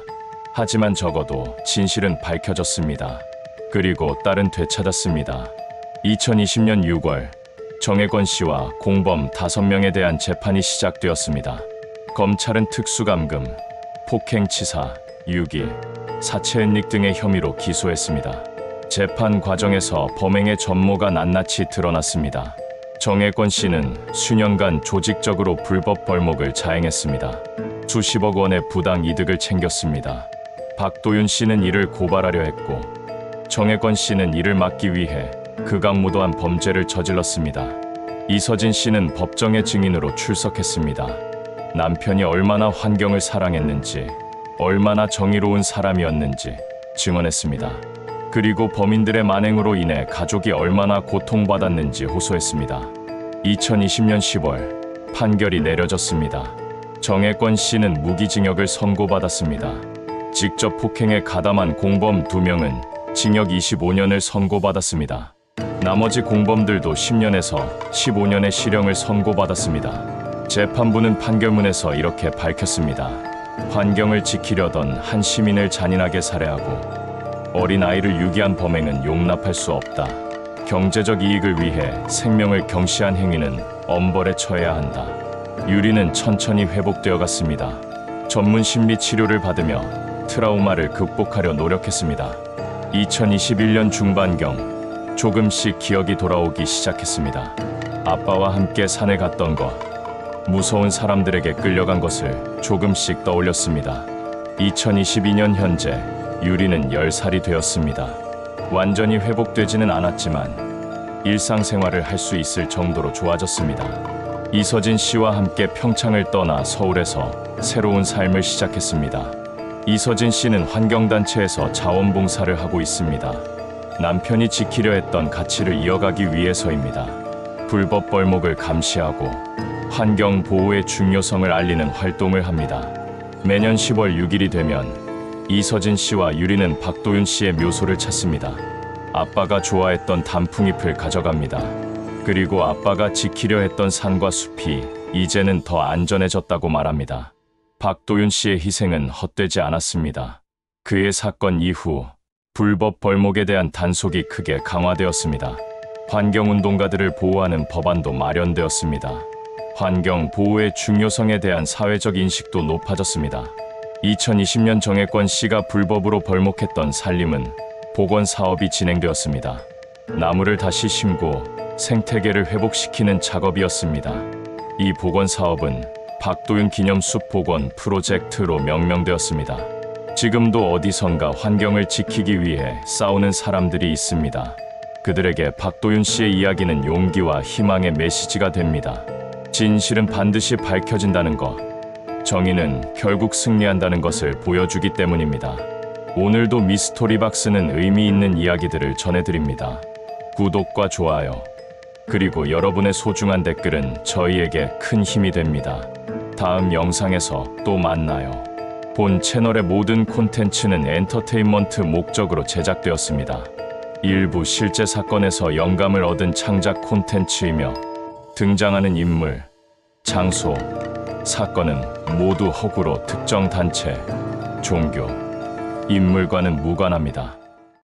Speaker 1: 하지만 적어도 진실은 밝혀졌습니다. 그리고 딸은 되찾았습니다. 2020년 6월 정혜권 씨와 공범 5명에 대한 재판이 시작되었습니다. 검찰은 특수감금, 폭행치사, 유기, 사체은닉 등의 혐의로 기소했습니다. 재판 과정에서 범행의 전모가 낱낱이 드러났습니다. 정혜권 씨는 수년간 조직적으로 불법 벌목을 자행했습니다. 수십억 원의 부당 이득을 챙겼습니다. 박도윤 씨는 이를 고발하려 했고 정혜권 씨는 이를 막기 위해 극악무도한 범죄를 저질렀습니다. 이서진 씨는 법정의 증인으로 출석했습니다. 남편이 얼마나 환경을 사랑했는지, 얼마나 정의로운 사람이었는지 증언했습니다. 그리고 범인들의 만행으로 인해 가족이 얼마나 고통받았는지 호소했습니다. 2020년 10월 판결이 내려졌습니다. 정혜권 씨는 무기징역을 선고받았습니다. 직접 폭행에 가담한 공범 2명은 징역 25년을 선고받았습니다. 나머지 공범들도 10년에서 15년의 실형을 선고받았습니다. 재판부는 판결문에서 이렇게 밝혔습니다. 환경을 지키려던 한 시민을 잔인하게 살해하고 어린 아이를 유기한 범행은 용납할 수 없다. 경제적 이익을 위해 생명을 경시한 행위는 엄벌에 처해야 한다. 유리는 천천히 회복되어 갔습니다. 전문 심리 치료를 받으며 트라우마를 극복하려 노력했습니다. 2021년 중반경 조금씩 기억이 돌아오기 시작했습니다. 아빠와 함께 산에 갔던 것, 무서운 사람들에게 끌려간 것을 조금씩 떠올렸습니다. 2022년 현재 유리는 10살이 되었습니다. 완전히 회복되지는 않았지만 일상생활을 할 수 있을 정도로 좋아졌습니다. 이서진 씨와 함께 평창을 떠나 서울에서 새로운 삶을 시작했습니다. 이서진 씨는 환경단체에서 자원봉사를 하고 있습니다. 남편이 지키려 했던 가치를 이어가기 위해서입니다. 불법 벌목을 감시하고 환경 보호의 중요성을 알리는 활동을 합니다. 매년 10월 6일이 되면 이서진 씨와 유리는 박도윤 씨의 묘소를 찾습니다. 아빠가 좋아했던 단풍잎을 가져갑니다. 그리고 아빠가 지키려 했던 산과 숲이 이제는 더 안전해졌다고 말합니다. 박도윤 씨의 희생은 헛되지 않았습니다. 그의 사건 이후 불법 벌목에 대한 단속이 크게 강화되었습니다. 환경운동가들을 보호하는 법안도 마련되었습니다. 환경 보호의 중요성에 대한 사회적 인식도 높아졌습니다. 2020년 정혜권 씨가 불법으로 벌목했던 산림은 복원 사업이 진행되었습니다. 나무를 다시 심고 생태계를 회복시키는 작업이었습니다. 이 복원 사업은 박도윤 기념숲 복원 프로젝트로 명명되었습니다. 지금도 어디선가 환경을 지키기 위해 싸우는 사람들이 있습니다. 그들에게 박도윤 씨의 이야기는 용기와 희망의 메시지가 됩니다. 진실은 반드시 밝혀진다는 것, 정의는 결국 승리한다는 것을 보여주기 때문입니다. 오늘도 미스토리박스는 의미 있는 이야기들을 전해드립니다. 구독과 좋아요, 그리고 여러분의 소중한 댓글은 저희에게 큰 힘이 됩니다. 다음 영상에서 또 만나요. 본 채널의 모든 콘텐츠는 엔터테인먼트 목적으로 제작되었습니다. 일부 실제 사건에서 영감을 얻은 창작 콘텐츠이며 등장하는 인물, 장소, 사건은 모두 허구로 특정 단체, 종교, 인물과는 무관합니다.